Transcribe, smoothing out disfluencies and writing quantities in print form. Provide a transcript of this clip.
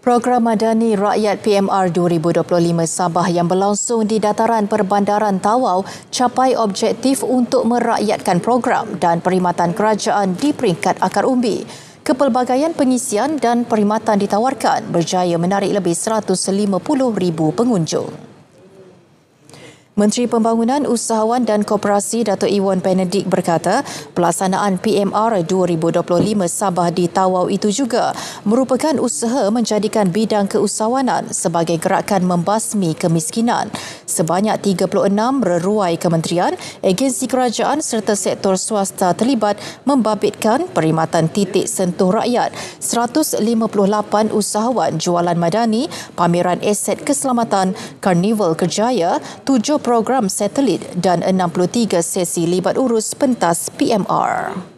Program Madani Rakyat PMR 2025 Sabah yang berlangsung di dataran perbandaran Tawau capai objektif untuk merakyatkan program dan perkhidmatan kerajaan di peringkat akar umbi. Kepelbagaian pengisian dan perkhidmatan ditawarkan berjaya menarik lebih 150,000 pengunjung. Menteri Pembangunan Usahawan dan Koperasi Dato' Iwan Penedik berkata pelaksanaan PMR 2025 Sabah di Tawau itu juga merupakan usaha menjadikan bidang keusahawanan sebagai gerakan membasmi kemiskinan. Sebanyak 36 reruai kementerian, agensi kerajaan serta sektor swasta terlibat membabitkan perkhidmatan titik sentuh rakyat. 158 usahawan jualan madani, pameran aset keselamatan, karnival kerjaya, 7 program satelit dan 63 sesi libat urus pentas PMR.